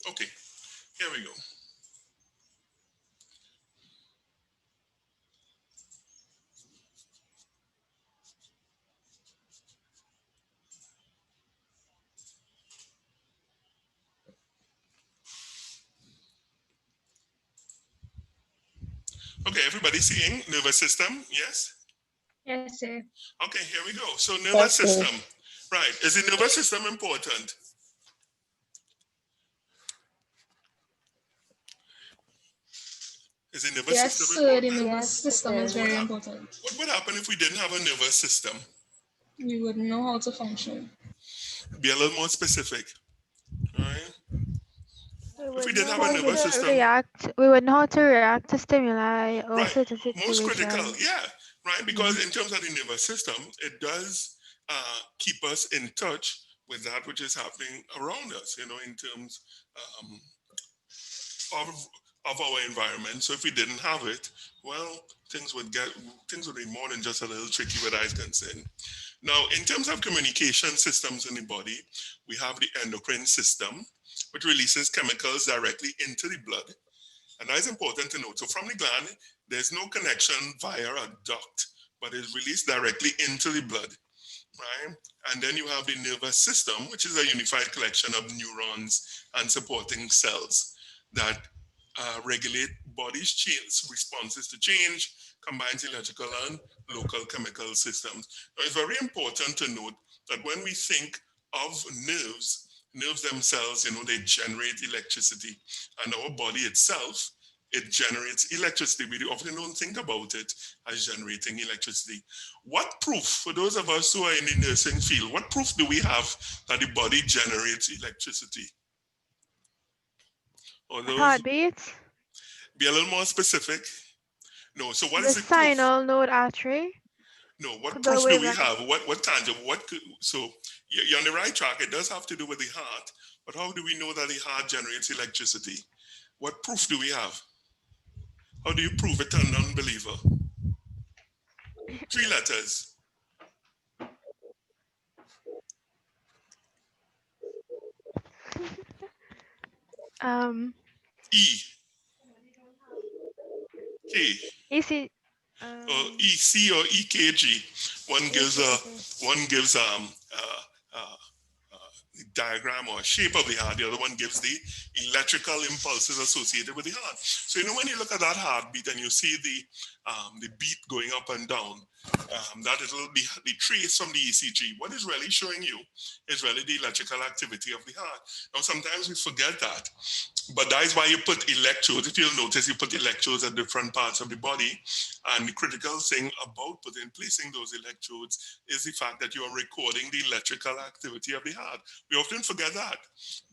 Okay, here we go. Okay, everybody seeing nervous system? Yes? Yes, sir. Okay, here we go. So nervous Yes, sir. system. Right. Is the nervous system important? Is the nervous Yes, system sir. The important? nervous Yes, it system is is. What very hap- important. what would happen if we didn't have a nervous system? We wouldn't know how to function. Be a little more specific. Right? We If we would didn't know have a how nervous to system, react. We would know how to react to stimuli or right? certain Most critical, situations. yeah, right. Because in terms of the nervous system, it does keep us in touch with that which is happening around us. You know, in terms um, of our environment. So if we didn't have it, well, things would be more than just a little tricky where I is concerned. Now, in terms of communication systems in the body, we have the endocrine system, which releases chemicals directly into the blood. And that is important to note. So from the gland, there's no connection via a duct, but it's released directly into the blood, right? And then you have the nervous system, which is a unified collection of neurons and supporting cells that regulate body's change, responses to change, combines electrical and local chemical systems. Now, it's very important to note that when we think of nerves themselves, you know, they generate electricity, and our body itself, it generates electricity. We often don't think about it as generating electricity. What proof, for those of us who are in the nursing field, what proof do we have that the body generates electricity? Or those, Heartbeat, be a little more specific. No, so what the is the proof? spinal node artery, No, what the proof do we wavelength. have? What tangible? So you're on the right track. It does have to do with the heart, but how do we know that the heart generates electricity? What proof do we have? How do you prove it to a non-believer? 3 letters. Um, E, K, EC, or EC or EKG. One gives EKG. one gives uh, the diagram or shape of the heart. The other one gives the electrical impulses associated with the heart. So you know when you look at that heartbeat and you see the beat going up and down, that it'll be the trace from the ECG. What is really showing you is really the electrical activity of the heart. Now sometimes we forget that, but that is why you put electrodes. If you'll notice, you put electrodes at different parts of the body, and the critical thing about placing those electrodes is the fact that you are recording the electrical activity of the heart. We often forget that,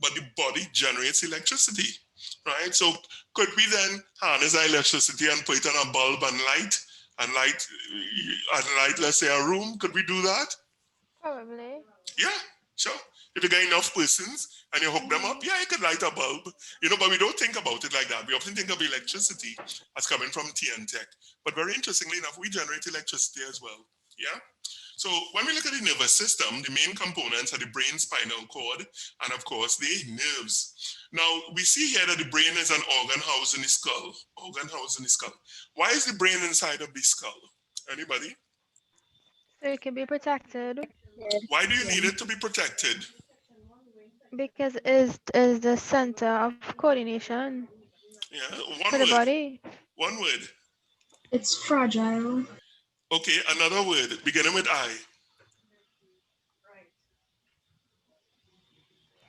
but the body generates electricity, right? So could we then harness our electricity and put it on a bulb and light, let's say, a room? Could we do that? Probably. Yeah, sure. If you get enough persons and you hook them up, yeah, you could light a bulb. You know, but we don't think about it like that. We often think of electricity as coming from TN Tech. But very interestingly enough, we generate electricity as well. Yeah. So when we look at the nervous system, the main components are the brain, spinal cord, and of course the nerves. Now we see here that the brain is an organ housed in the skull. Organ housed in the skull. Why is the brain inside of the skull? Anybody? So it can be protected Why do you need it to be protected? because is the center of coordination Yeah, for one the word. body. One word. It's fragile. Okay, another word beginning with I.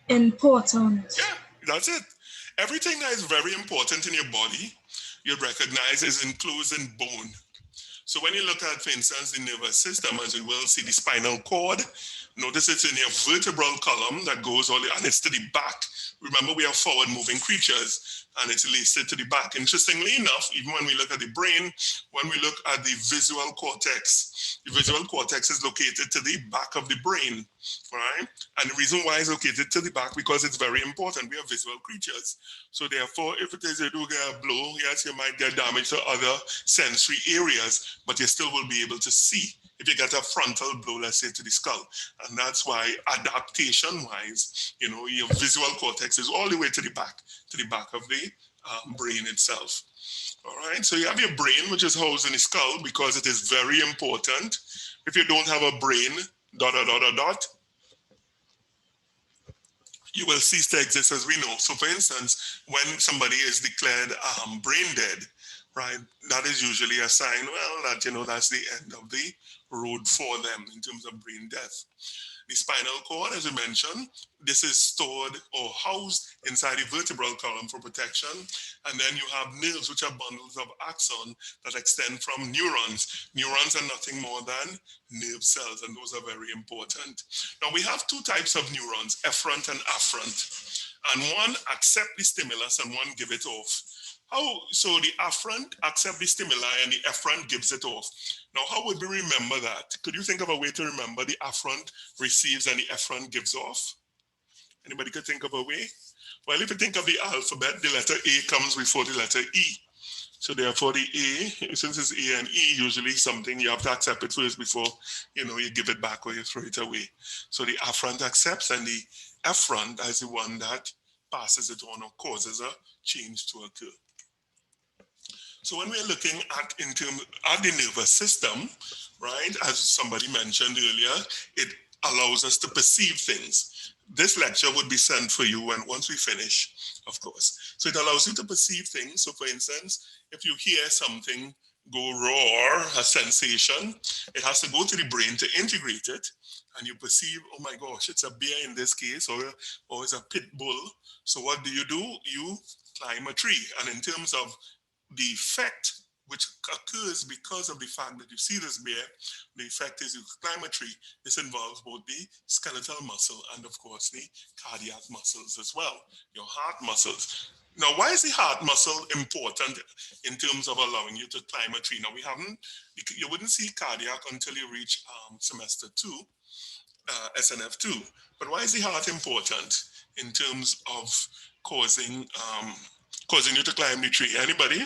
Important. Yeah, that's it. Everything that is very important in your body, you recognize is enclosed in bone. So when you look at, for instance, the nervous system, as you will see the spinal cord, notice it's in your vertebral column that goes all the, and it's to the back. Remember, we are forward-moving creatures, and it's listed to the back. Interestingly enough, even when we look at the brain, when we look at the visual cortex is located to the back of the brain. right? And the reason why it's located to the back, because it's very important. We are visual creatures. So therefore, if it is you do get a blow, yes, you might get damage to other sensory areas, but you still will be able to see if you get a frontal blow, let's say, to the skull. And that's why adaptation-wise, you know, your visual cortex is all the way to the back of the brain itself. All right, so you have your brain, which is housed in the skull, because it is very important. If you don't have a brain, dot, dot, dot, dot, dot, you will cease to exist, as we know. So for instance, when somebody is declared brain dead, right, that is usually a sign, well, that, you know, that's the end of the road for them in terms of brain death. The spinal cord, as we mentioned, this is stored or housed inside the vertebral column for protection. And then you have nerves, which are bundles of axon that extend from neurons. Neurons are nothing more than nerve cells, and those are very important. Now, we have two types of neurons, efferent and afferent. And one accept the stimulus and one give it off. So the afferent accept the stimuli and the efferent gives it off. Now, how would we remember that? Could you think of a way to remember the afferent receives and the efferent gives off? Anybody could think of a way? Well, if you think of the alphabet, the letter A comes before the letter E. So therefore the A, since it's A and E, usually something you have to accept it first before, you know, you give it back or you throw it away. So the afferent accepts, and the efferent is the one that passes it on or causes a change to occur. So when we're looking at the nervous system, right, as somebody mentioned earlier, it allows us to perceive things. This lecture would be sent for you once we finish, of course. So it allows you to perceive things. So for instance, if you hear something go roar, a sensation, it has to go to the brain to integrate it, and you perceive, oh my gosh, it's a bear in this case, or it's a pit bull. So what do? You climb a tree. And in terms of the effect which occurs because of the fact that you see this bear, the effect is you climb a tree. This involves both the skeletal muscle and, of course, the cardiac muscles as well, your heart muscles. Now, why is the heart muscle important in terms of allowing you to climb a tree? Now, you wouldn't see cardiac until you reach semester 2, SNF2. But why is the heart important in terms of causing you to climb the tree? Anybody?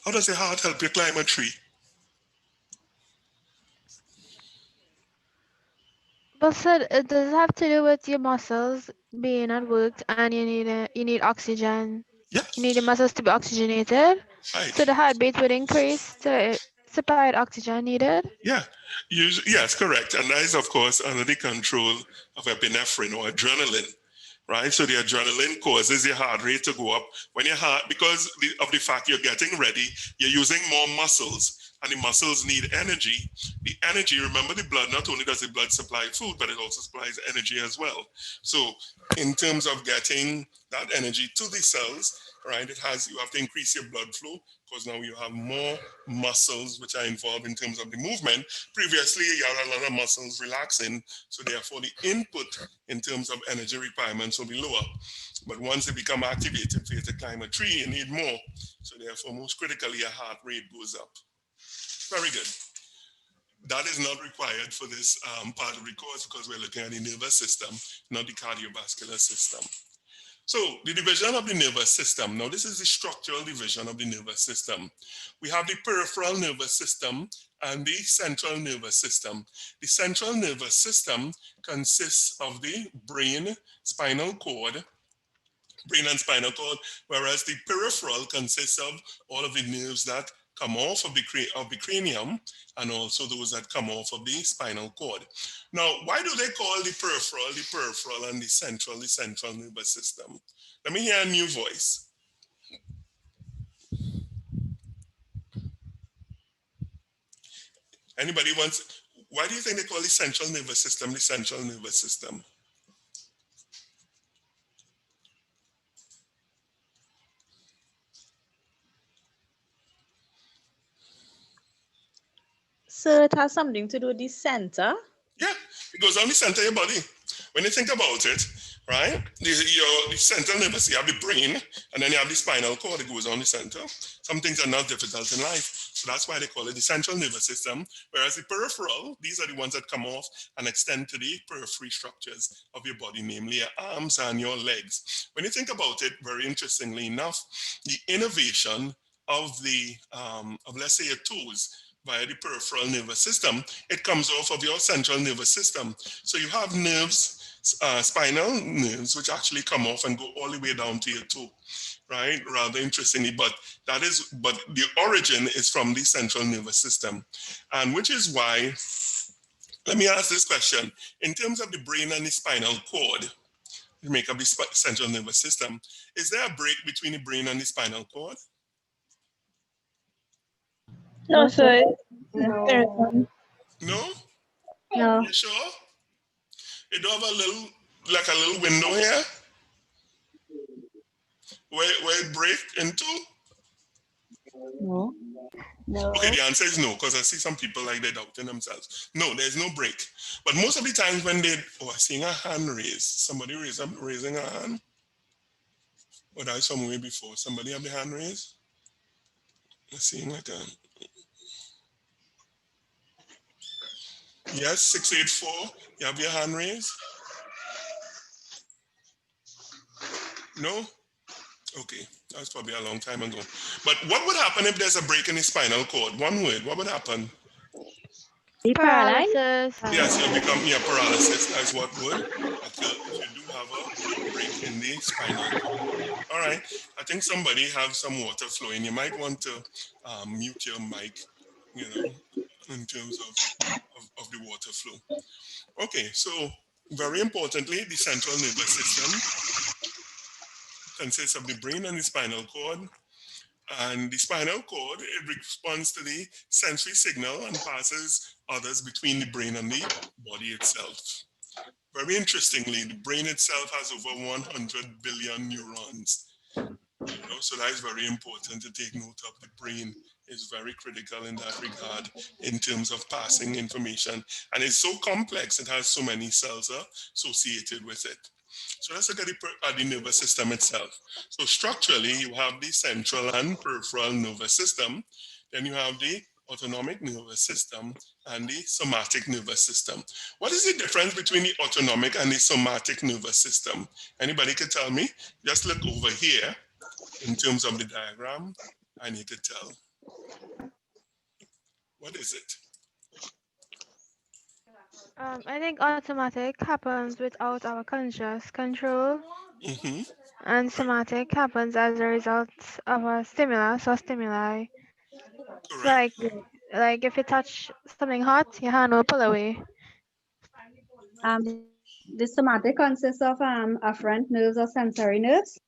How does the heart help you climb a tree? But sir, it does have to do with your muscles being at work, and you need oxygen. Yeah. You need the muscles to be oxygenated. Right. So the heartbeat would increase to supply the oxygen needed. Yeah. Yes, correct. And that is, of course, under the control of epinephrine or adrenaline. Right, so the adrenaline causes your heart rate to go up when your heart, because of the fact you're getting ready, you're using more muscles, and the muscles need energy. The energy, remember, the blood, not only does the blood supply food, but it also supplies energy as well. So in terms of getting that energy to the cells, right, you have to increase your blood flow, because now you have more muscles which are involved in terms of the movement. Previously, you had a lot of muscles relaxing, so therefore the input in terms of energy requirements will be lower. But once they become activated for you to climb a tree, you need more. So therefore, most critically, your heart rate goes up. Very good. That is not required for this part of the course, because we're looking at the nervous system, not the cardiovascular system. So the division of the nervous system. Now, this is the structural division of the nervous system. We have the peripheral nervous system and the central nervous system. The central nervous system consists of the brain, and spinal cord, whereas the peripheral consists of all of the nerves that come off of the cranium, and also those that come off of the spinal cord. Now, why do they call the peripheral, and the central nervous system? Let me hear a new voice. Anybody wants, why do you think they call the central nervous system the central nervous system? So it has something to do with the center? Yeah, it goes on the center of your body. When you think about it, right, the central nervous, you have the brain, and then you have the spinal cord that goes on the center. Some things are not difficult in life. So that's why they call it the central nervous system, whereas the peripheral, these are the ones that come off and extend to the periphery structures of your body, namely your arms and your legs. When you think about it, very interestingly enough, the innervation of the, let's say your toes via the peripheral nervous system, it comes off of your central nervous system. So you have nerves, spinal nerves, which actually come off and go all the way down to your toe, right? Rather interestingly, but the origin is from the central nervous system. And which is why, let me ask this question. In terms of the brain and the spinal cord, to make up the central nervous system, is there a break between the brain and the spinal cord? No, sir. No. No? No. You sure? You don't have a little, like a little window here where it breaks into? No. No. Okay, the answer is no, because I see some people like they're doubting themselves. No, there's no break. But most of the times when they, oh, I'm seeing a hand raised. Somebody raising a hand? Or that somewhere before. Somebody have the hand raised? I'm seeing like a, yes, 684, you have your hand raised? No? Okay, that's probably a long time ago. But what would happen if there's a break in the spinal cord? One word, what would happen? Be paralyzed? Paralysis. Yes, you'll become paralysis. That's what would occur if you do have a break in the spinal cord. All right, I think somebody have some water flowing. You might want to mute your mic, in terms of the water flow. Okay, so very importantly, the central nervous system consists of the brain and the spinal cord. And the spinal cord, it responds to the sensory signal and passes others between the brain and the body itself. Very interestingly, the brain itself has over 100 billion neurons. So that is very important to take note of. The brain is very critical in that regard in terms of passing information. And it's so complex, it has so many cells associated with it. So let's look at the nervous system itself. So structurally, you have the central and peripheral nervous system. Then you have the autonomic nervous system and the somatic nervous system. What is the difference between the autonomic and the somatic nervous system? Anybody could tell me? Just look over here in terms of the diagram, and you could tell. What is it? I think automatic happens without our conscious control, and somatic happens as a result of a stimulus or stimuli. So Correct. like if you touch something hot, your hand will pull away. The somatic consists of afferent nerves or sensory nerves.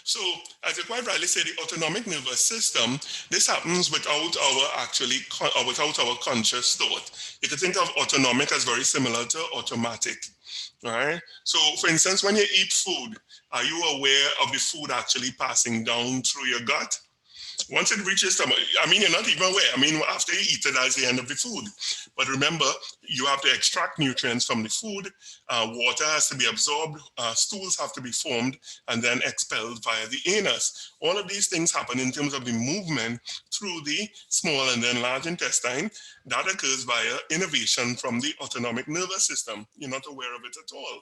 So, as you quite rightly say, the autonomic nervous system, this happens without our conscious thought. You can think of autonomic as very similar to automatic, right? So, for instance, when you eat food, are you aware of the food actually passing down through your gut? Once it reaches stomach, you're not even aware. After you eat it, that's the end of the food. But remember, you have to extract nutrients from the food. Water has to be absorbed. Stools have to be formed and then expelled via the anus. All of these things happen in terms of the movement through the small and then large intestine. That occurs via innervation from the autonomic nervous system. You're not aware of it at all.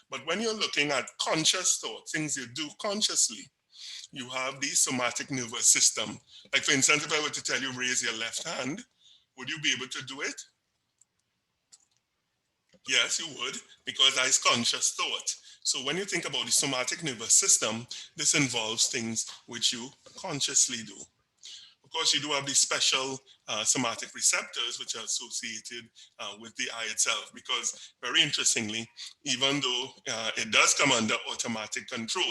But when you're looking at conscious thought, things you do consciously, you have the somatic nervous system. Like, for instance, if I were to tell you raise your left hand, would you be able to do it? Yes, you would, because that is conscious thought. So when you think about the somatic nervous system, this involves things which you consciously do. Of course, you do have these special somatic receptors which are associated with the eye itself, because very interestingly, even though it does come under automatic control,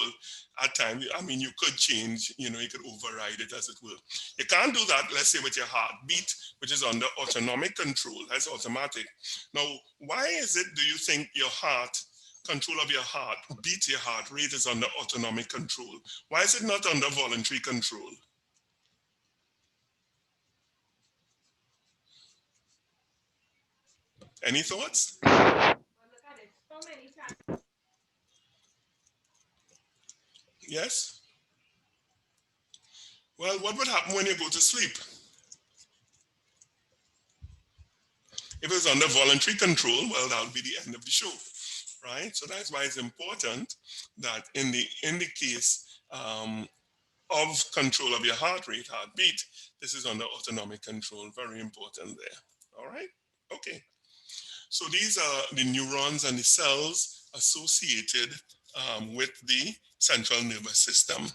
at times, you could change, you could override it, as it will. You can't do that, let's say, with your heartbeat, which is under autonomic control, that's automatic. Now, why is it, do you think, your heart, control of your heart, beat your heart rate is under autonomic control? Why is it not under voluntary control? Any thoughts? Yes? Well, what would happen when you go to sleep? If it's under voluntary control, well, that'll be the end of the show, right? So that's why it's important that in the case of control of your heart rate, heartbeat, this is under autonomic control. Very important there. All right. Okay. So these are the neurons and the cells associated with the central nervous system.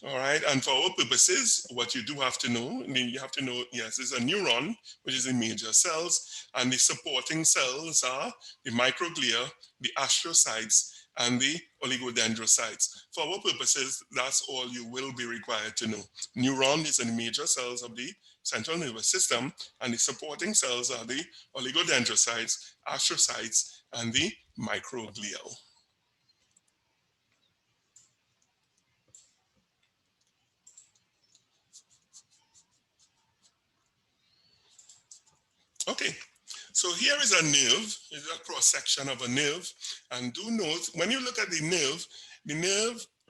All right, and for our purposes, what you do have to know, you have to know, yes, there's a neuron, which is the major cells, and the supporting cells are the microglia, the astrocytes, and the oligodendrocytes. For our purposes, that's all you will be required to know. Neuron is the major cells of the central nervous system, and the supporting cells are the oligodendrocytes, astrocytes, and the microglia. Okay, so here is a nerve, it's a cross section of a nerve, and do note, when you look at the nerve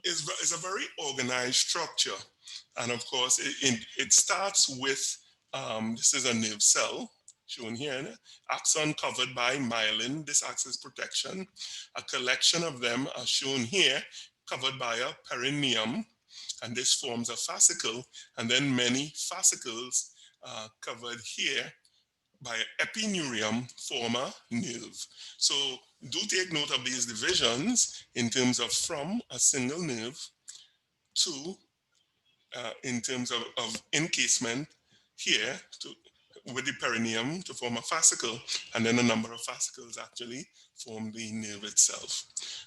is a very organized structure. And of course, it starts with, this is a nerve cell, shown here, axon covered by myelin, this acts as protection. A collection of them are shown here, covered by a perineum, and this forms a fascicle, and then many fascicles covered here by epineurium form a nerve. So do take note of these divisions in terms of from a single nerve to in terms of encasement here to with the perineum to form a fascicle, and then a number of fascicles actually form the nerve itself.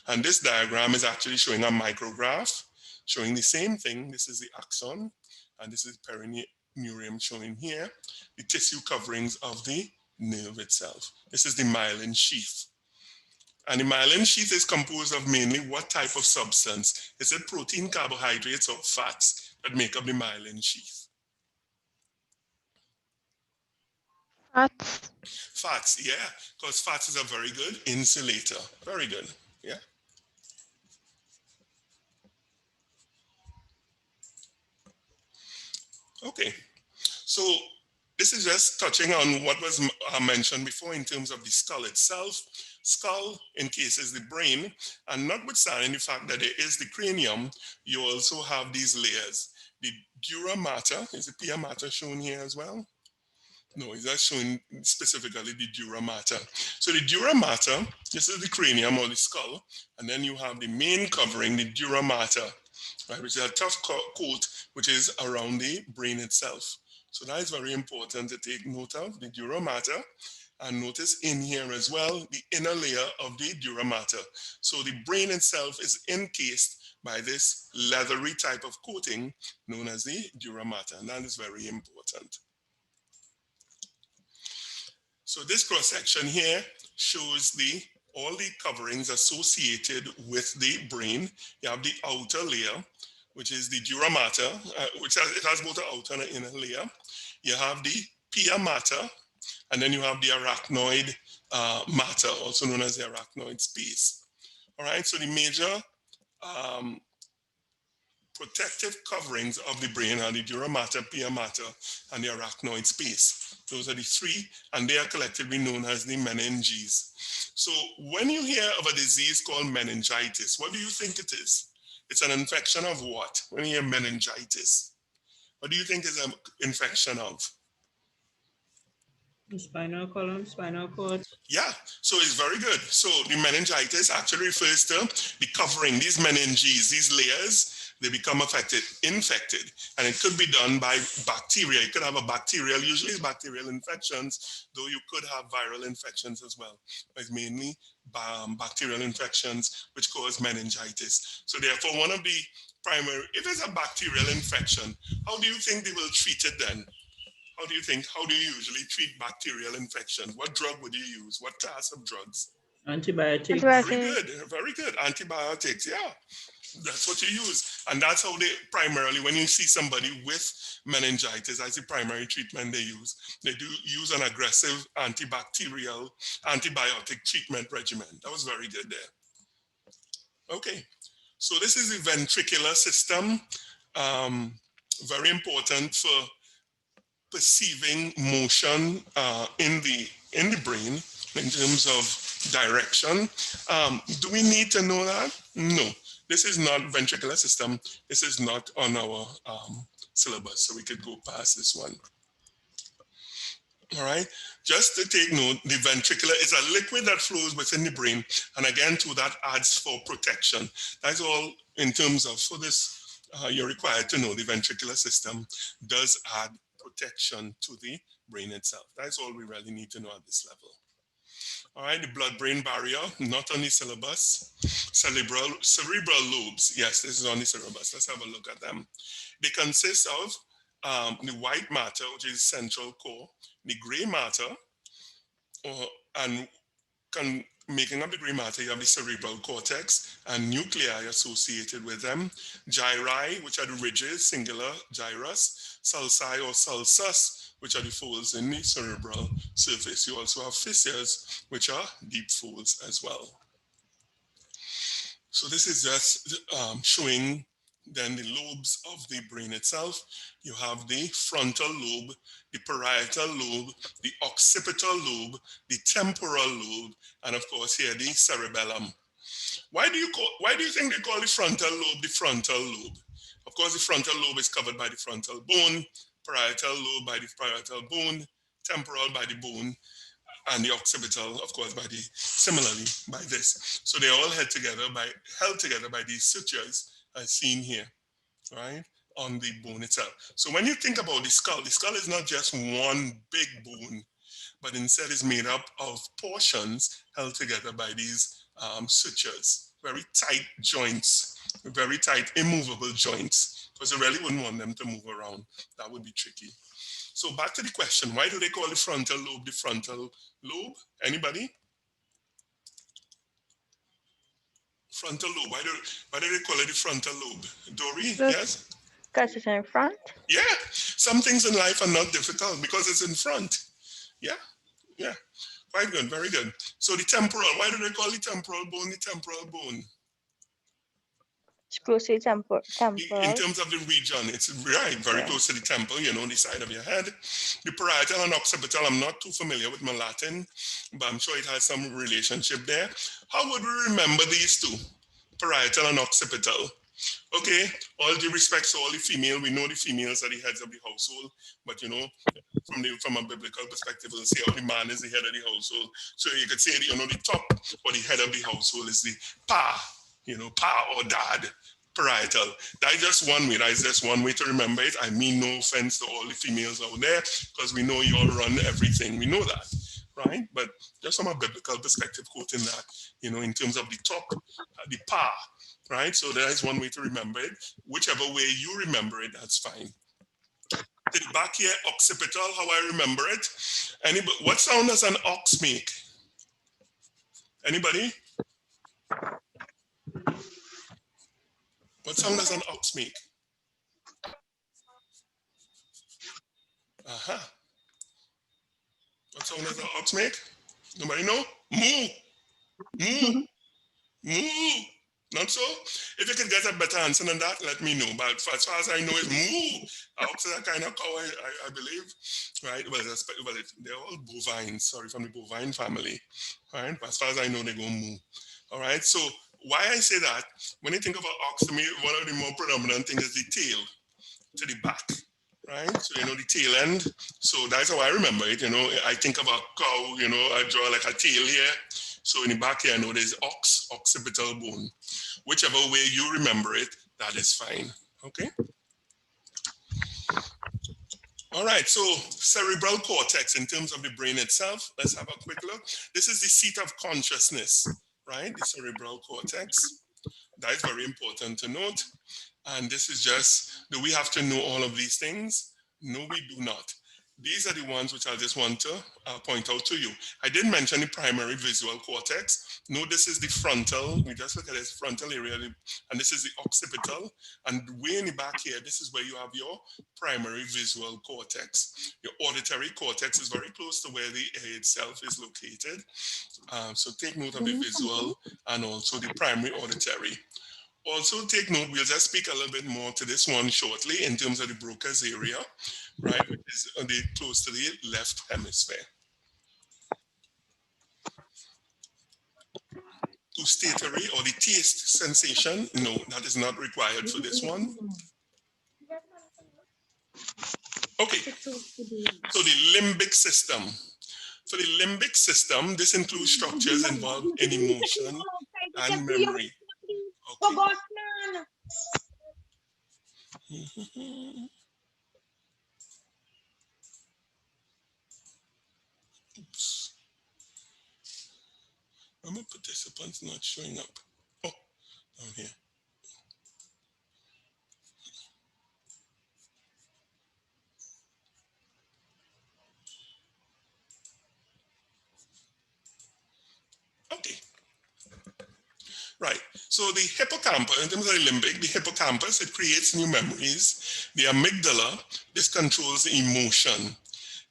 And this diagram is actually showing a micrograph showing the same thing. This is the axon, and this is perineurium showing here the tissue coverings of the nerve itself. This is the myelin sheath. And the myelin sheath is composed of mainly what type of substance? Is it protein, carbohydrates, or fats that make up the myelin sheath? Fats. Fats, yeah, because fats is a very good insulator. Very good, yeah. Okay, so this is just touching on what was mentioned before in terms of the skull itself. Skull encases the brain, and notwithstanding the fact that there is the cranium, you also have these layers. The dura mater, is the pia mater shown here as well? No, it's not showing specifically the dura mater. So the dura mater, this is the cranium or the skull, and then you have the main covering, the dura mater, right, which is a tough coat which is around the brain itself. So that is very important to take note of, the dura mater. And notice in here as well, the inner layer of the dura mater. So the brain itself is encased by this leathery type of coating known as the dura mater, and that is very important. So this cross section here shows all the coverings associated with the brain. You have the outer layer, which is the dura mater, which has both an outer and an inner layer. You have the pia mater, and then you have the arachnoid mater, also known as the arachnoid space. All right, so the major protective coverings of the brain are the dura mater, pia mater, and the arachnoid space. Those are the three, and they are collectively known as the meninges. So when you hear of a disease called meningitis, what do you think it is? It's an infection of what? When you hear meningitis, what do you think is an infection of? The spinal column, spinal cord. Yeah, so it's very good. So the meningitis actually refers to the covering, these meninges, these layers, they become infected, and it could be done by bacteria. You could have a bacterial, usually it's bacterial infections, though you could have viral infections as well. But it's mainly bacterial infections which cause meningitis. So therefore, one of the primary, if it's a bacterial infection, how do you think they will treat it then? How do you think, how do you usually treat bacterial infection? What drug would you use? What class of drugs? Antibiotics. Very good, very good. Antibiotics, yeah. That's what you use. And that's how they primarily, when you see somebody with meningitis, that's the primary treatment they use. They do use an aggressive antibacterial, antibiotic treatment regimen. That was very good there. Okay, so this is the ventricular system. Very important for perceiving motion in the in the brain in terms of direction. Do we need to know that? No. This is not ventricular system. This is not on our syllabus, so we could go past this one. All right, just to take note, the ventricular is a liquid that flows within the brain, and again, too, that adds for protection. That's all in terms of, for this, you're required to know the ventricular system does add protection to the brain itself. That's all we really need to know at this level. All right, the blood-brain barrier, not on the syllabus. Cerebral lobes, yes, this is on the syllabus. Let's have a look at them. They consist of the white matter, which is central core, the gray matter, and making up the gray matter, you have the cerebral cortex and nuclei associated with them, gyri, which are the ridges, singular gyrus, sulci or sulcus, which are the folds in the cerebral surface. You also have fissures, which are deep folds as well. So this is just showing then the lobes of the brain itself. You have the frontal lobe, the parietal lobe, the occipital lobe, the temporal lobe, and of course here the cerebellum. Why do you think they call the frontal lobe the frontal lobe? Of course, the frontal lobe is covered by the frontal bone, parietal lobe by the parietal bone, temporal by the bone, and the occipital, of course, similarly by this. So they all held together by these sutures as seen here, right, on the bone itself. So when you think about the skull is not just one big bone, but instead is made up of portions held together by these sutures, very tight joints, very tight, immovable joints, because you really wouldn't want them to move around. That would be tricky. So back to the question, why do they call the frontal lobe the frontal lobe? Anybody? Frontal lobe, why do they call it the frontal lobe? Dory, yes? Because it's in front. Yeah, some things in life are not difficult because it's in front. Yeah, quite good, very good. So the temporal, why do they call the temporal bone the temporal bone? It's close to the temporal. In terms of the region, it's right, very close to the temple, you know, the side of your head. The parietal and occipital, I'm not too familiar with my Latin, but I'm sure it has some relationship there. How would we remember these two, parietal and occipital? Okay, all due respect to all the female, we know the females are the heads of the household, but you know, from a biblical perspective, we'll see how the man is the head of the household. So you could say, you know, the top or the head of the household is the pa, you know, pa or dad, parietal. That's just one way. That's just one way to remember it. I mean no offense to all the females out there, because we know you all run everything. We know that, right? But just from a biblical perspective, quoting that, you know, in terms of the top, the pa, right? So that is one way to remember it. Whichever way you remember it, that's fine. To the back here, occipital, how I remember it. Anybody, what sound does an ox make? Anybody? What sound does an ox make? Aha. What sound does an ox make? Nobody know? Moo. Moo. Moo. Not so? If you could get a better answer than that, let me know. But as far as I know, it's moo. Ox is a kind of cow, I believe. Right? Well, they're all bovines, sorry, from the bovine family. Right? But as far as I know, they go moo. All right? So why I say that, when you think of an ox, to me, one of the more predominant things is the tail to the back. Right? So, you know, the tail end. So that's how I remember it. You know, I think of a cow, you know, I draw like a tail here. So in the back here, I know there's occipital bone. Whichever way you remember it, that is fine. Okay? All right, so cerebral cortex in terms of the brain itself. Let's have a quick look. This is the seat of consciousness, right? The cerebral cortex. That is very important to note. And this is just, do we have to know all of these things? No, we do not. These are the ones which I just want to point out to you. I did mention the primary visual cortex. No, this is the frontal. We just look at this frontal area, and this is the occipital. And way in the back here, this is where you have your primary visual cortex. Your auditory cortex is very close to where the ear itself is located. So take note of the visual and also the primary auditory. Also take note, we'll just speak a little bit more to this one shortly in terms of the Broca's area, right, which is close to the left hemisphere. gustatory or the taste sensation, no, that is not required for this one. Okay, so the limbic system. For the limbic system, this includes structures involved in emotion and memory. Okay. Oops. Why are my participants not showing up? Oh, down here. Okay. Right. So the hippocampus, in terms of the limbic, the hippocampus, it creates new memories. The amygdala, this controls emotion.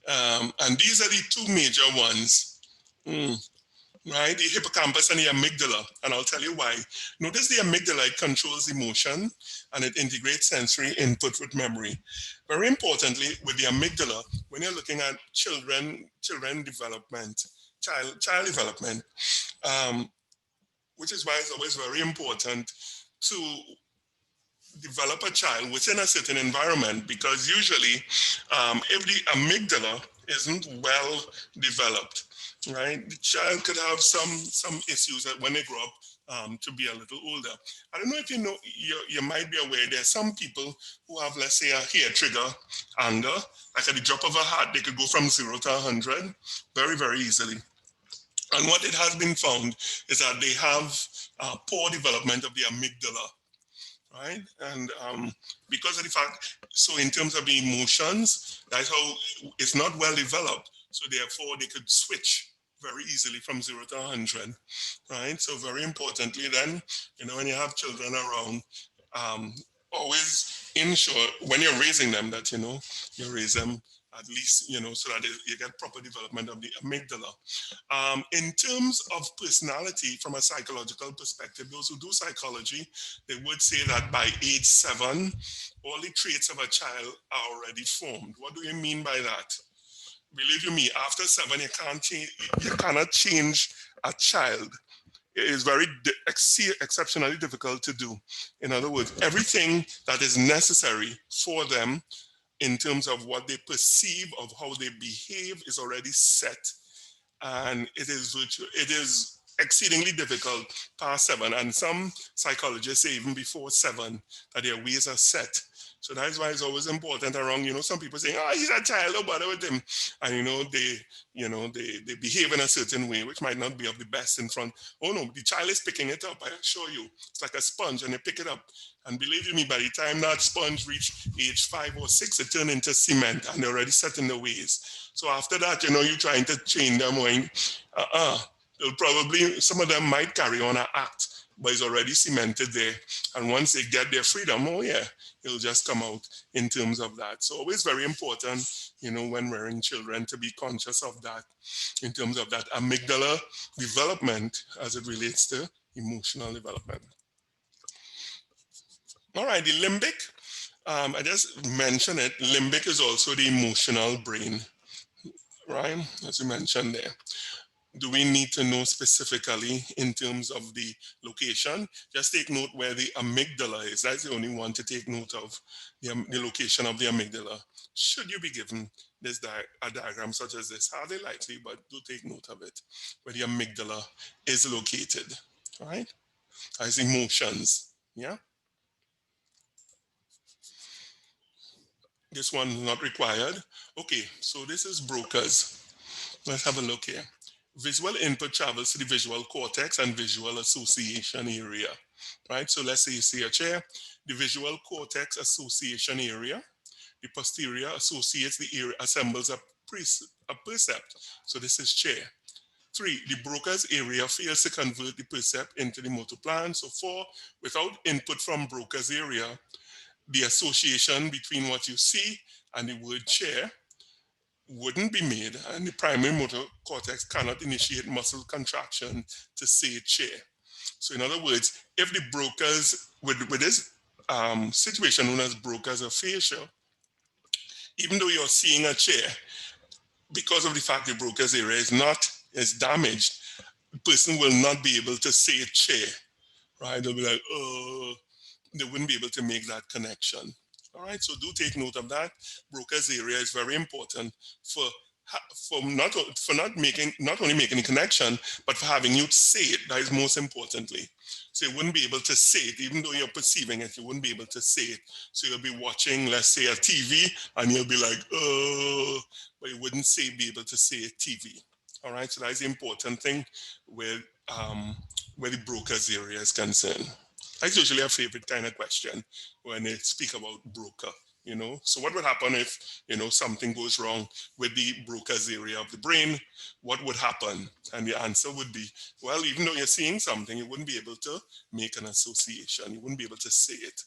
And these are the two major ones. Right? The hippocampus and the amygdala. And I'll tell you why. Notice the amygdala, it controls emotion and it integrates sensory input with memory. Very importantly, with the amygdala, when you're looking at children development, child development, which is why it's always very important to develop a child within a certain environment, because usually if the amygdala isn't well developed, right, the child could have some issues that when they grow up to be a little older. I don't know if you know, you might be aware there are some people who have, let's say, a hair trigger anger, like at the drop of a hat, they could go from 0 to 100 very, very easily. And what it has been found is that they have poor development of the amygdala, right? And because of the fact, so in terms of the emotions, that's how it's not well developed. So therefore, they could switch very easily from 0 to 100, right? So very importantly then, when you have children around, always ensure when you're raising them that, you raise them at least, so that you get proper development of the amygdala. In terms of personality, from a psychological perspective, those who do psychology, they would say that by age 7, all the traits of a child are already formed. What do you mean by that? Believe you me, after 7, you cannot change a child. It is very exceptionally difficult to do. In other words, everything that is necessary for them in terms of what they perceive of how they behave is already set, and it is exceedingly difficult past 7, and some psychologists say even before 7 that their ways are set. So that's why it's always important around, some people saying, oh, he's a child, don't bother with him. And, they behave in a certain way, which might not be of the best in front. Oh no, the child is picking it up, I assure you. It's like a sponge and they pick it up. And believe you me, by the time that sponge reach age 5 or 6, it turns into cement and they're already set in the ways. So after that, you're trying to train them going, they'll probably, some of them might carry on an act, but it's already cemented there. And once they get their freedom, oh yeah, it'll just come out in terms of that. So always very important, when rearing children, to be conscious of that in terms of that amygdala development as it relates to emotional development. All right, the limbic, I just mentioned it. Limbic is also the emotional brain, right? As you mentioned there. Do we need to know specifically in terms of the location? Just take note where the amygdala is. That's the only one to take note of, the location of the amygdala. Should you be given this a diagram such as this, hardly likely, but do take note of it, where the amygdala is located, right? As emotions, yeah? This one not required. Okay, so this is Broca's. Let's have a look here. Visual input travels to the visual cortex and visual association area, right? So let's say you see a chair, the visual cortex association area, the posterior associates the area, assembles a percept. So this is chair. 3, the Broca's area fails to convert the percept into the motor plan. So 4, without input from Broca's area, the association between what you see and the word chair wouldn't be made, and the primary motor cortex cannot initiate muscle contraction to say chair. So in other words, if the Broca's, with this situation known as Broca's aphasia, even though you're seeing a chair, because of the fact the Broca's area is damaged, person will not be able to say chair, right? They'll be like, they wouldn't be able to make that connection. All right, so do take note of that. Broca's area is very important for not only making a connection, but for having you say it. That is most importantly. So you wouldn't be able to say it, even though you're perceiving it, you wouldn't be able to say it. So you'll be watching, let's say, a TV, and you'll be like, but you wouldn't be able to say a TV. All right, so that's the important thing where the Broca's area is concerned. That's usually a favorite kind of question when they speak about Broca, you know. So what would happen if, you know, something goes wrong with the Broca's area of the brain? What would happen? And the answer would be, well, even though you're seeing something, you wouldn't be able to make an association. You wouldn't be able to say it.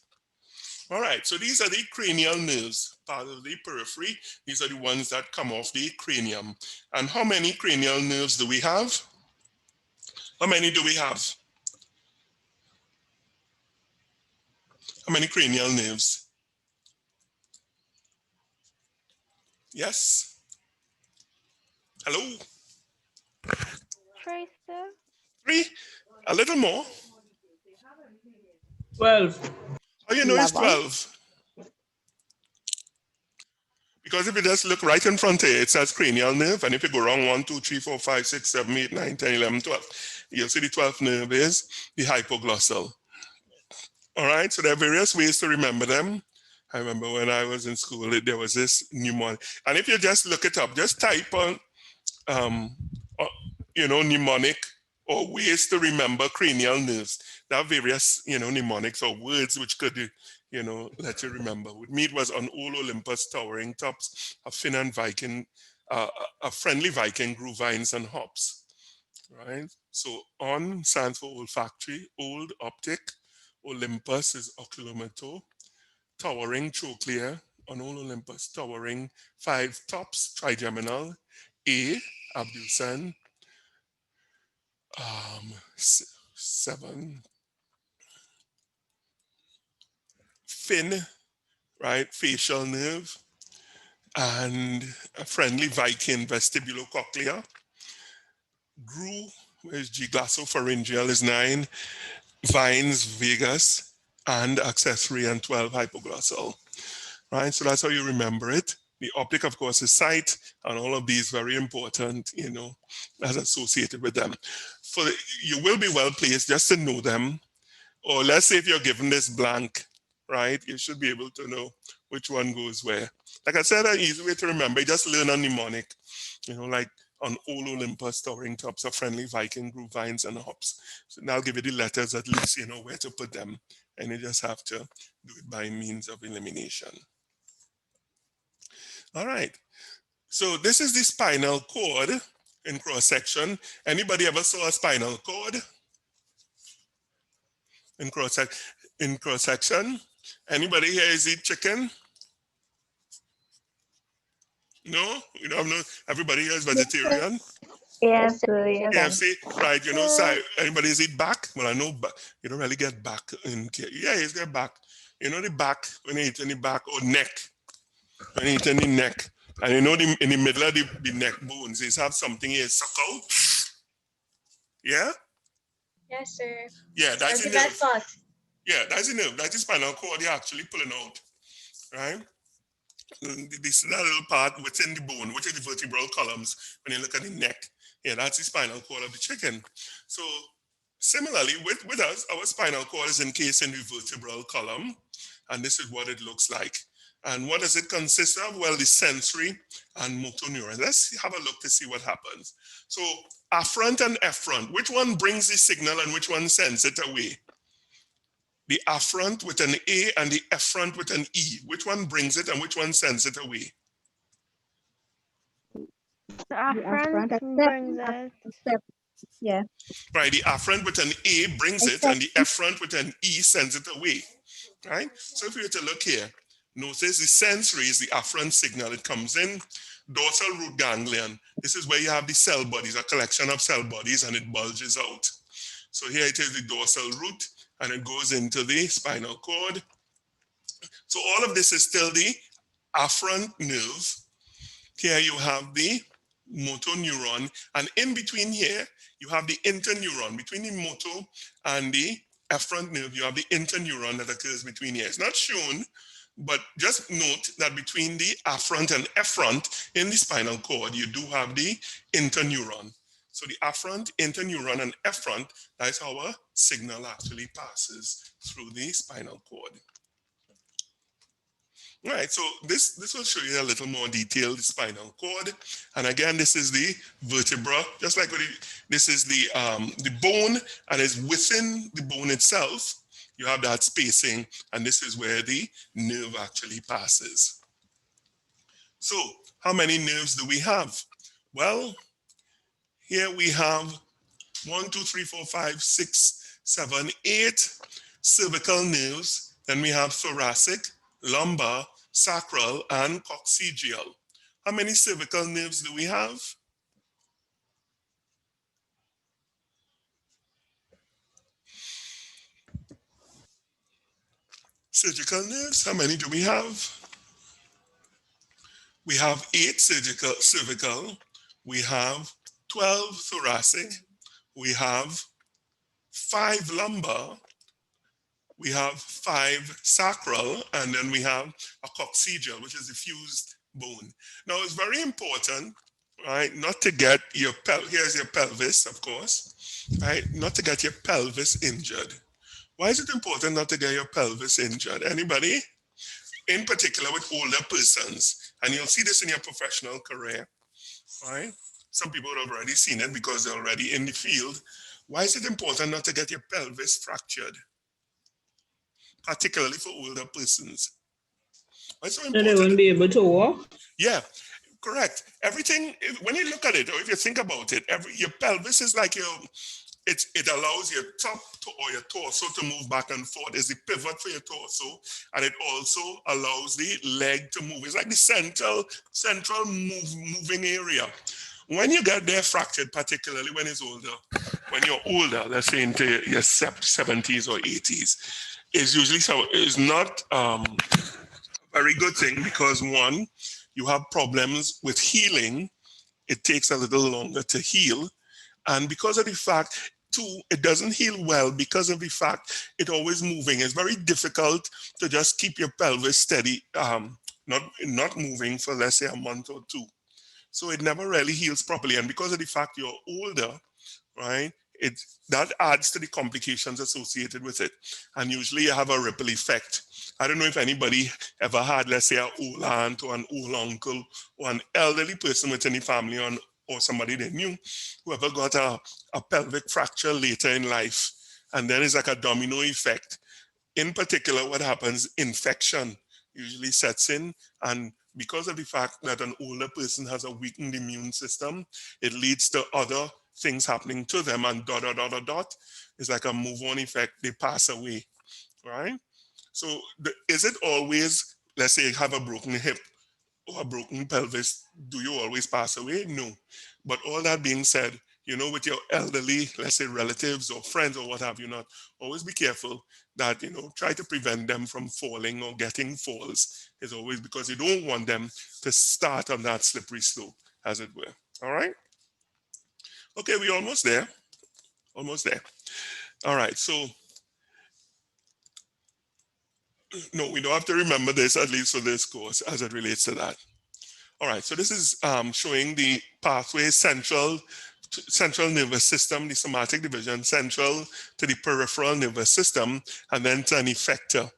All right, so these are the cranial nerves, part of the periphery. These are the ones that come off the cranium. And how many cranial nerves do we have? How many do we have? How many cranial nerves? Yes? Hello? 3, sir. 3? A little more? 12. How you know it's 11. 12? Because if you just look right in front of you, it says cranial nerve, and if you go wrong 1, 2, 3, 4, 5, 6, 7, 8, 9, 10, 11, 12, you'll see the 12th nerve is the hypoglossal. All right, so there are various ways to remember them. I remember when I was in school, there was this mnemonic. And if you just look it up, just type on, you know, mnemonic or ways to remember cranial nerves. There are various, you know, mnemonics or words which could, you know, let you remember. With me, it was on all Olympus towering tops, a fin and Viking, a friendly Viking grew vines and hops, right? So on stands for olfactory, old optic, Olympus is oculomotor, towering trochlea, on all Olympus, towering 5 tops, trigeminal, A, abducens, 7, fin, right, facial nerve, and a friendly Viking vestibulocochlear, grew, where's G, glossopharyngeal is 9, vines, vagus, and accessory and 12 hypoglossal, right? So that's how you remember it. The optic, of course, is sight, and all of these very important, you know, as associated with them. You will be well placed just to know them, or let's say if you're given this blank, right, you should be able to know which one goes where. Like I said, an easy way to remember, you just learn a mnemonic, you know, like on all Olympus towering tops, a friendly Viking grew vines and hops. So now I'll give you the letters, at least you know where to put them, and you just have to do it by means of elimination. All right, so this is the spinal cord in cross section. Anybody ever saw a spinal cord in cross section? Anybody here is eat chicken? No, you don't know. Everybody here is vegetarian. Yes, sir. Yes, sir. KFC, right? You know, so anybody is eat back? Well, I know you don't really get back in KFC. Yeah, you get back. You know the back when you eat in the back or neck. When you eat in the neck, and you know in the middle of the neck bones, is have something here suck out. Yeah. Yes, sir. Yeah, that's Or the the nerve. blood clot. Yeah, that's the nerve. That's the spinal cord you're actually pulling out, right? This little part within the bone, which is the vertebral columns, when you look at the neck. Yeah, that's the spinal cord of the chicken. So similarly, with us, our spinal cord is encased in the vertebral column, and this is what it looks like. And what does it consist of? Well, the sensory and motor neurons. Let's have a look to see what happens. So afferent and efferent, which one brings the signal and which one sends it away? The afferent with an A and the efferent with an E. Which one brings it and which one sends it away? The afferent brings it. Yeah. Right, the afferent with an A brings it and the efferent with an E sends it away. Right? So if we were to look here, notice the sensory is the afferent signal. It comes in, dorsal root ganglion. This is where you have the cell bodies, a collection of cell bodies, and it bulges out. So here it is the dorsal root, and it goes into the spinal cord. So all of this is still the afferent nerve. Here you have the motor neuron, and in between here, you have the interneuron. Between the motor and the efferent nerve, you have the interneuron that occurs between here. It's not shown, but just note that between the afferent and efferent in the spinal cord, you do have the interneuron. So the afferent, interneuron, and efferent, that is how a signal actually passes through the spinal cord. All right, so this will show you a little more detailed spinal cord. And again, this is the vertebra, just like this is the bone, and it's within the bone itself. You have that spacing, and this is where the nerve actually passes. So how many nerves do we have? Well, here we have 1, 2, 3, 4, 5, 6, 7, 8 cervical nerves. Then we have thoracic, lumbar, sacral, and coccygeal. How many cervical nerves do we have? Surgical nerves, how many do we have? We have 8 cervical, we have 12 thoracic, we have 5 lumbar, we have 5 sacral, and then we have a coccygeal, which is the fused bone. Now, it's very important, right, not to get your here's your pelvis, of course, right, not to get your pelvis injured. Why is it important not to get your pelvis injured? Anybody? In particular with older persons, and you'll see this in your professional career, right? Some people have already seen it because they're already in the field. Why is it important not to get your pelvis fractured? Particularly for older persons. Why is it so important? So they won't be able to walk? Yeah, correct. Everything, when you look at it, or if you think about it, your pelvis is like it allows your top or your torso to move back and forth. It's the pivot for your torso, and it also allows the leg to move. It's like the central moving area. When you get there fractured, particularly when you're older, let's say into your 70s or 80s, is usually not a very good thing, because one, you have problems with healing. It takes a little longer to heal. And because of the fact, too, it doesn't heal well because of the fact it's always moving. It's very difficult to just keep your pelvis steady, not moving for, let's say, a month or 2. So it never really heals properly. And because of the fact you're older, right, that adds to the complications associated with it. And usually you have a ripple effect. I don't know if anybody ever had, let's say, an old aunt or an old uncle or an elderly person within the family or somebody they knew who ever got a pelvic fracture later in life. And then it's like a domino effect. In particular, what happens, infection usually sets in. And because of the fact that an older person has a weakened immune system, it leads to other things happening to them, and ... It's like a move-on effect. They pass away, right? So is it always, let's say you have a broken hip or a broken pelvis, do you always pass away? No. But all that being said, with your elderly, let's say relatives or friends or what have you not, always be careful that, try to prevent them from falling or getting falls. It's always because you don't want them to start on that slippery slope, as it were. All right? Okay, we're almost there. Almost there. All right, so no, we don't have to remember this, at least for this course, as it relates to that. All right, so this is showing the pathway central nervous system, the somatic division, central to the peripheral nervous system, and then to an effector,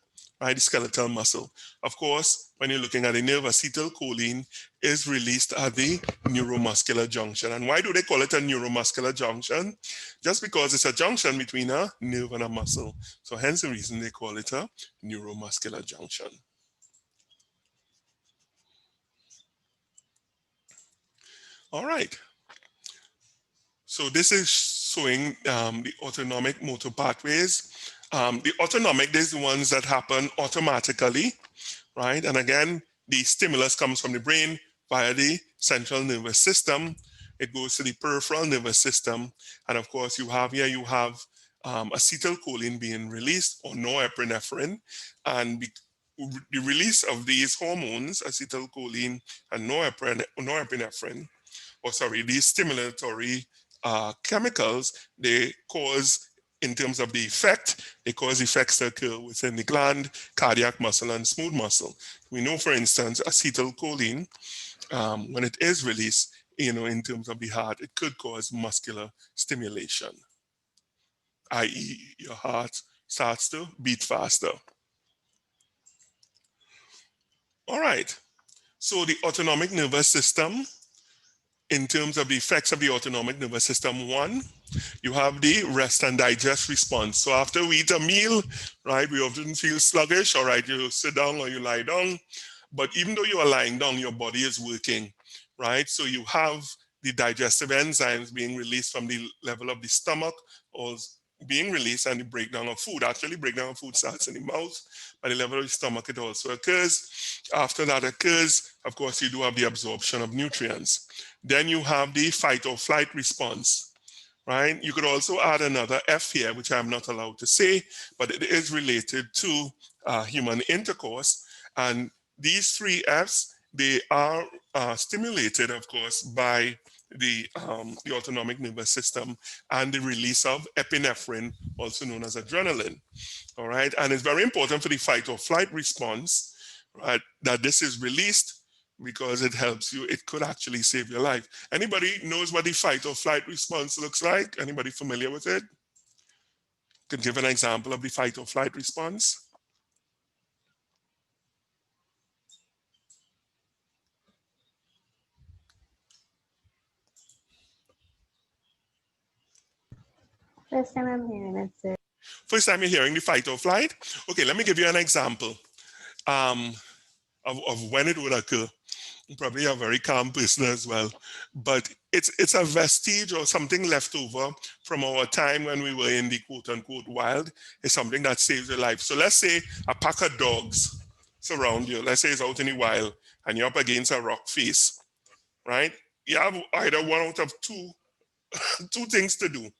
right, the skeletal muscle. Of course, when you're looking at a nerve, acetylcholine is released at the neuromuscular junction. And why do they call it a neuromuscular junction? Just because it's a junction between a nerve and a muscle. So hence the reason they call it a neuromuscular junction. All right. So this is showing the autonomic motor pathways. The autonomic, these are the ones that happen automatically, right? And again, the stimulus comes from the brain via the central nervous system. It goes to the peripheral nervous system. And of course, you have acetylcholine being released, or norepinephrine. And the release of these hormones, acetylcholine and norepinephrine, these stimulatory chemicals, they cause, in terms of the effect, they cause effects to occur within the gland, cardiac muscle, and smooth muscle. We know, for instance, acetylcholine, when it is released, in terms of the heart, it could cause muscular stimulation, i.e. your heart starts to beat faster. All right, so the autonomic nervous system, in terms of the effects of the autonomic nervous system, one, you have the rest and digest response. So after we eat a meal, right, we often feel sluggish, all right, you sit down or you lie down, but even though you are lying down, your body is working, right? So you have the digestive enzymes being released from the level of the stomach or being released, and the breakdown of food. Actually, breakdown of food starts in the mouth. By the level of the stomach, it also occurs. After that occurs, of course, you do have the absorption of nutrients. Then you have the fight or flight response, right? You could also add another F here, which I'm not allowed to say, but it is related to human intercourse. And these three Fs, they are stimulated, of course, by the autonomic nervous system and the release of epinephrine, also known as adrenaline. All right, and it's very important for the fight or flight response, right, that this is released, because it helps you. It could actually save your life. Anybody knows what the fight or flight response looks like? Anybody familiar with it? Could give an example of the fight or flight response. First time I'm hearing it, sir. First time you're hearing the fight or flight? Okay, let me give you an example of when it would occur. You're probably a very calm person as well, but it's a vestige or something left over from our time when we were in the quote-unquote wild. It's something that saves your life. So let's say a pack of dogs surround you. Let's say it's out in the wild and you're up against a rock face, right? You have either one out of two things to do.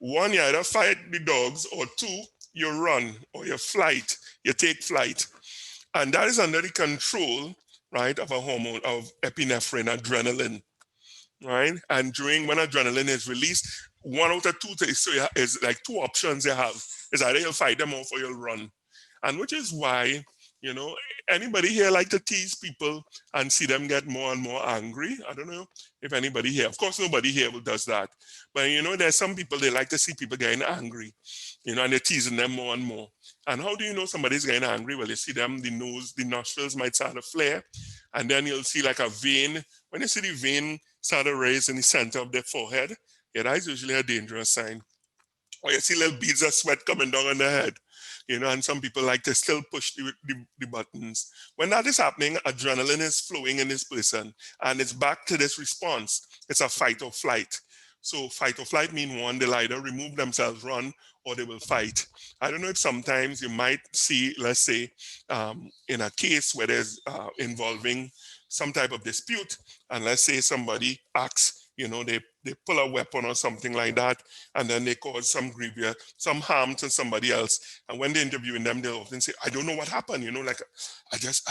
One, you either fight the dogs, or two, you run or you flight, you take flight. And that is under the control, right, of a hormone of epinephrine, adrenaline, right? And when adrenaline is released, one out of two things, so it's like two options you have. Is either you'll fight them off or you'll run. And which is why, anybody here like to tease people and see them get more and more angry? I don't know if anybody here, of course, nobody here does that. But, there's some people, they like to see people getting angry, and they're teasing them more and more. And how do you know somebody's getting angry? Well, you see them, the nostrils might start to flare, and then you'll see like a vein. When you see the vein start to raise in the center of their forehead, yeah, that's usually a dangerous sign. Or you see little beads of sweat coming down on their head. And some people like to still push the buttons. When that is happening, adrenaline is flowing in this person, and it's back to this response. It's a fight or flight. So fight or flight mean one, they'll either remove themselves, run, or they will fight. I don't know if sometimes you might see, let's say, in a case where there's involving some type of dispute, and let's say somebody acts, they pull a weapon or something like that, and then they cause some harm to somebody else. And when they're interviewing them, they'll often say, I don't know what happened, like I just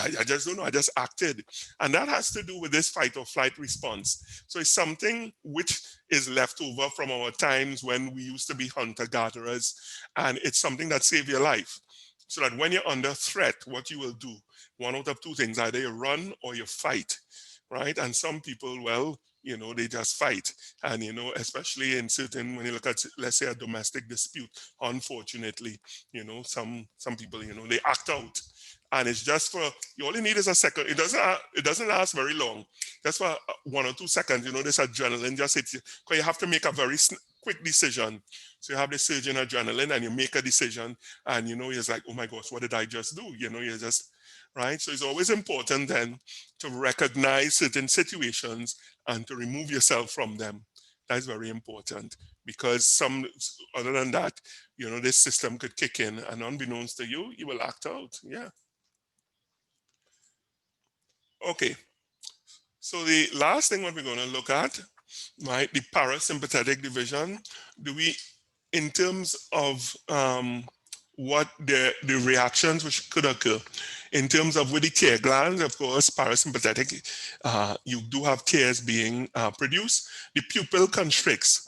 don't know, I just acted. And that has to do with this fight or flight response. So it's something which is left over from our times when we used to be hunter-gatherers, and it's something that saves your life. So that when you're under threat, what you will do, one out of two things, either you run or you fight, right? And some people, well, they just fight. And, especially in certain, when you look at, let's say, a domestic dispute, unfortunately, some people, they act out. And it's just for, you only need is a second. It doesn't last very long. Just for 1 or 2 seconds, this adrenaline just hits you. Because you have to make a very quick decision. So you have the surge in adrenaline and you make a decision. And, you're like, oh my gosh, what did I just do? You're just, right? So it's always important then to recognize certain situations and to remove yourself from them. That's very important, because other than that, this system could kick in, and unbeknownst to you, you will act out. Yeah. Okay. So the last thing what we're going to look at, right, the parasympathetic division. In terms of what the reactions which could occur. In terms of with the tear glands, of course, parasympathetic, you do have tears being produced. The pupil constricts.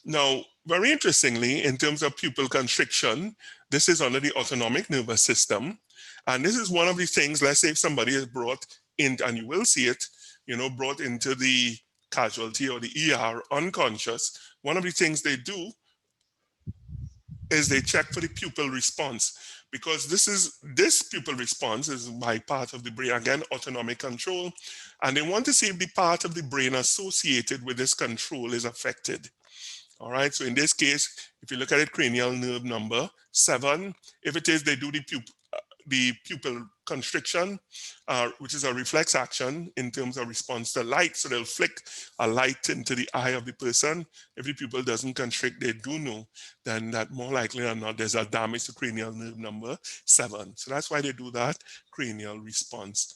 Now, very interestingly, in terms of pupil constriction, this is under the autonomic nervous system. And this is one of the things, let's say if somebody is brought in, and you will see it, brought into the casualty or the ER unconscious, one of the things they do is they check for the pupil response, because this pupil response is by part of the brain, again, autonomic control, and they want to see if the part of the brain associated with this control is affected. All right, so in this case, if you look at it, cranial nerve number 7, if it is, they do the pupil constriction, which is a reflex action in terms of response to light. So they'll flick a light into the eye of the person. If the pupil doesn't constrict, they do know then that more likely than not, there's a damage to cranial nerve number 7. So that's why they do that cranial response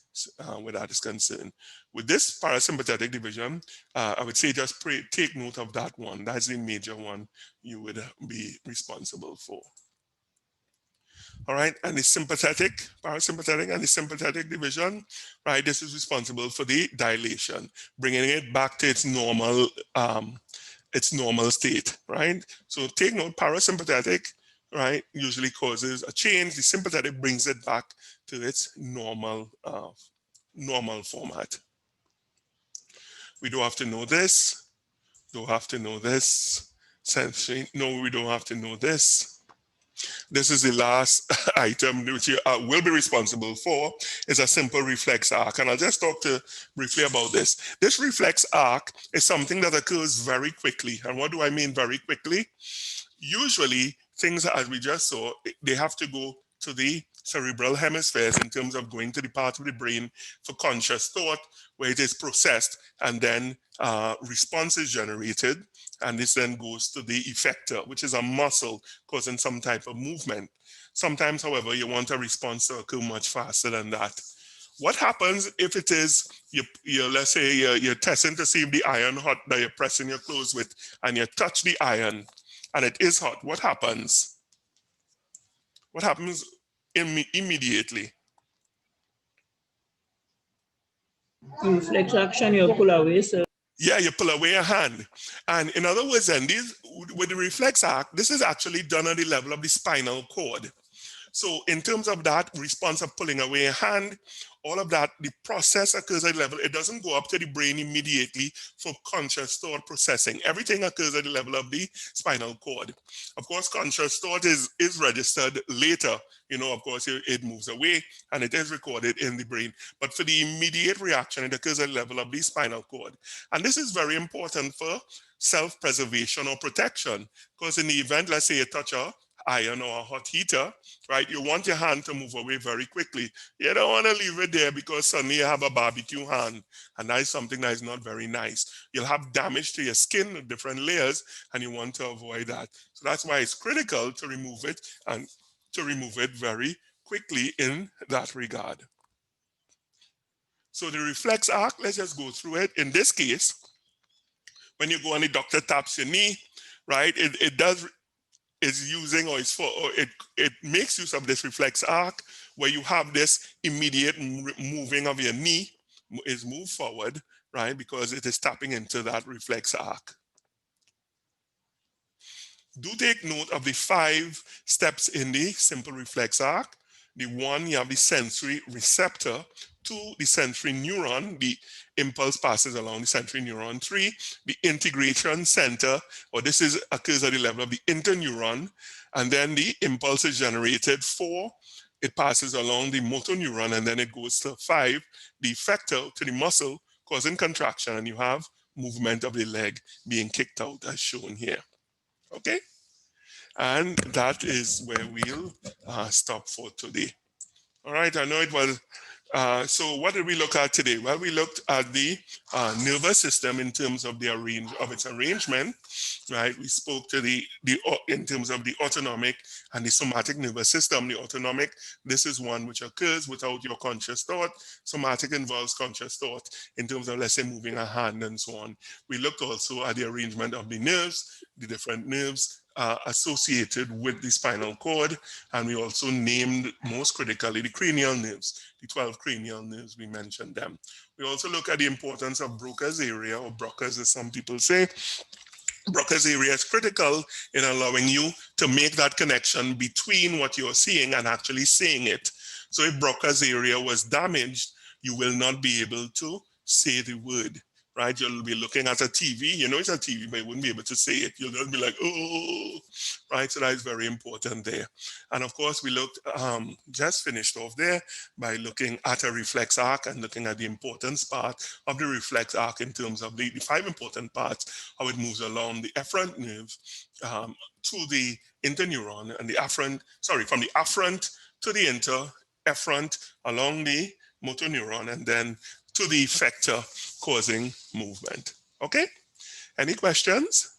where that is concerned. With this parasympathetic division, I would say just take note of that one. That's the major one you would be responsible for. All right, and the sympathetic, parasympathetic and the sympathetic division, right, this is responsible for the dilation, bringing it back to its normal state, right? So take note, parasympathetic, right, usually causes a change. The sympathetic brings it back to its normal format. We don't have to know this. Don't have to know this. Sensory, no, we don't have to know this. This is the last item which you will be responsible for, is a simple reflex arc. And I'll just talk briefly about this. This reflex arc is something that occurs very quickly. And what do I mean very quickly? Usually, things, as we just saw, they have to go to the cerebral hemispheres in terms of going to the part of the brain for conscious thought, where it is processed, and then response is generated, and this then goes to the effector, which is a muscle causing some type of movement. Sometimes, however, you want a response to occur much faster than that. What happens if it is, let's say you're testing to see if the iron hot that you're pressing your clothes with, and you touch the iron, and it is hot? What happens? What happens immediately? Reflex action, you pull away, sir. Yeah, you pull away your hand. And in other words, then, with the reflex arc, this is actually done at the level of the spinal cord. So in terms of that response of pulling away a hand, all of that, the process occurs at level. It doesn't go up to the brain immediately for conscious thought processing. Everything occurs at the level of the spinal cord. Of course, conscious thought is registered later. Of course, it moves away and it is recorded in the brain. But for the immediate reaction, it occurs at the level of the spinal cord. And this is very important for self-preservation or protection, because in the event, let's say you touch a iron or a hot heater, right, you want your hand to move away very quickly. You don't want to leave it there because suddenly you have a barbecue hand, and that is something that is not very nice. You'll have damage to your skin with different layers, and you want to avoid that. So that's why it's critical to remove it, and to remove it very quickly in that regard. So the reflex arc, let's just go through it. In this case, when you go and the doctor taps your knee, right, it makes use of this reflex arc, where you have this immediate moving of your knee is moved forward, right, because it is tapping into that reflex arc. Do take note of the 5 steps in the simple reflex arc. The 1, you have the sensory receptor. 2, the sensory neuron, the impulse passes along the sensory neuron. 3, the integration center, or this occurs at the level of the interneuron, and then the impulse is generated. 4, it passes along the motor neuron, and then it goes to 5, the effector, to the muscle, causing contraction, and you have movement of the leg being kicked out as shown here. Okay, and that is where we'll stop for today. All right, I know it was, so what did we look at today? Well, we looked at the nervous system in terms of its arrangement, right? We spoke to in terms of the autonomic and the somatic nervous system. The autonomic, this is one which occurs without your conscious thought. Somatic involves conscious thought in terms of, let's say, moving a hand and so on. We looked also at the arrangement of the nerves, the different nerves, associated with the spinal cord. And we also named, most critically, the cranial nerves, the 12 cranial nerves, we mentioned them. We also look at the importance of Broca's area, or Broca's as some people say. Broca's area is critical in allowing you to make that connection between what you're seeing and actually saying it. So if Broca's area was damaged, you will not be able to say the word, right? You'll be looking at a TV, you know it's a TV, but you wouldn't be able to say it. You'll just be like, oh, right? So that is very important there. And of course, we looked, just finished off there by looking at a reflex arc and looking at the importance part of the reflex arc in terms of the 5 important parts, how it moves along the efferent nerve to the interneuron, and the afferent, from the afferent to the efferent along the motor neuron, and then to the effector causing movement. Okay? Any questions?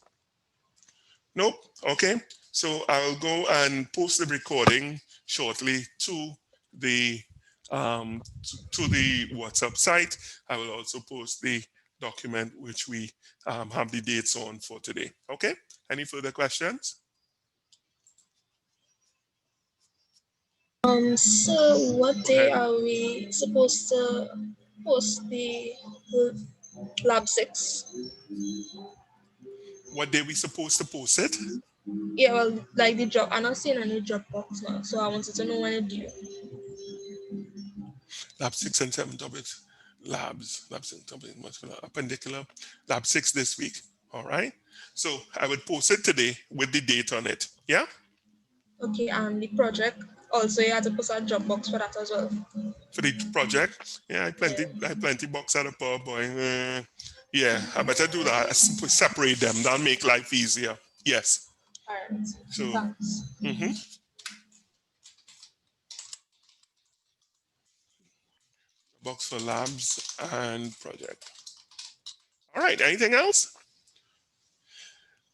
Nope. Okay. So I'll go and post the recording shortly to the WhatsApp site. I will also post the document which we have the dates on for today. Okay? Any further questions? So what day are we supposed to post the lab 6? What day we supposed to post it? Yeah, well, like the job. I'm not seeing any Dropbox now, so I wanted to know when it's due. Lab 6 and 7 topics. Lab 6 topics, muscular, appendicular. Lab 6 this week. All right. So I would post it today with the date on it. Yeah. Okay, and the project also you had to post a Dropbox for that as well. For the project, yeah, I plenty box out of PowerPoint. Yeah, I better do that. Separate them. That'll make life easier. Yes. All right. So. Thanks. Box for labs and project. All right. Anything else?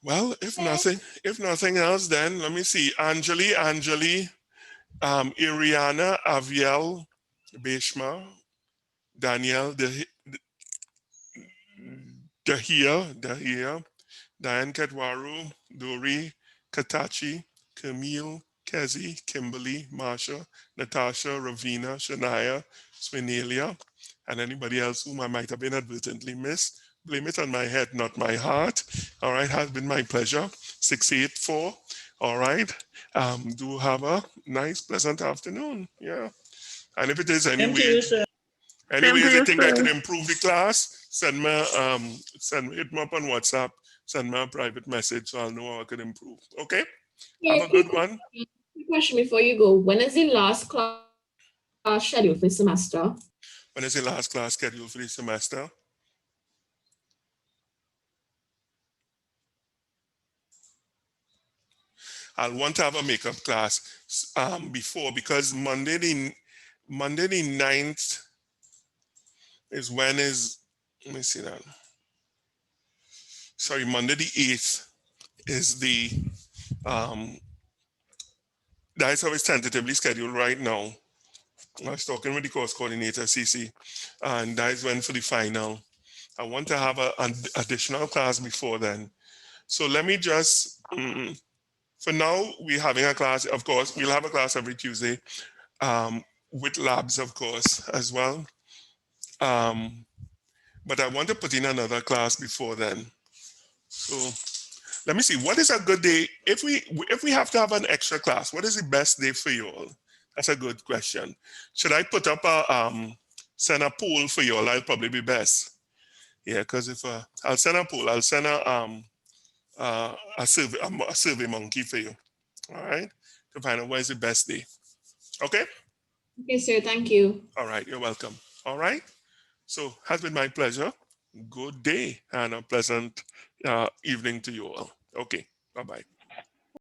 Well, if nothing else, then let me see. Anjali, Iriana, Aviel, Beshma, Danielle, Dahia, Diane Katwaru, Dori, Katachi, Camille, Kezi, Kimberly, Marsha, Natasha, Ravina, Shania, Swinalia, and anybody else whom I might have inadvertently missed. Blame it on my head, not my heart. All right, has been my pleasure. 684. All right. Do have a nice, pleasant afternoon. Yeah. And if it is any ways you think I could improve the class, send me hit me up on WhatsApp, send me a private message so I'll know how I could improve. Okay? Yeah, have a good one. Quick question before you go. When is the last class scheduled for the semester? When is the last class scheduled for the semester? I'll want to have a makeup class before, because Monday the 9th is when is, let me see that. Sorry, Monday the 8th is the, that is how it's tentatively scheduled right now. I was talking with the course coordinator, CC, and that is when for the final. I want to have an additional class before then. So let me just, for now, we're having a class, of course, we'll have a class every Tuesday with labs, of course, as well. But I want to put in another class before then. So let me see, what is a good day? If we have to have an extra class, what is the best day for you all? That's a good question. Should I put up send a poll for you all? That'll probably be best. Yeah, because if I'll send a poll, I'll send a survey monkey for you. All right, to find out what is the best day. Okay. Okay, sir. Thank you. All right, you're welcome. All right. So has been my pleasure. Good day and a pleasant evening to you all. Okay. Bye bye.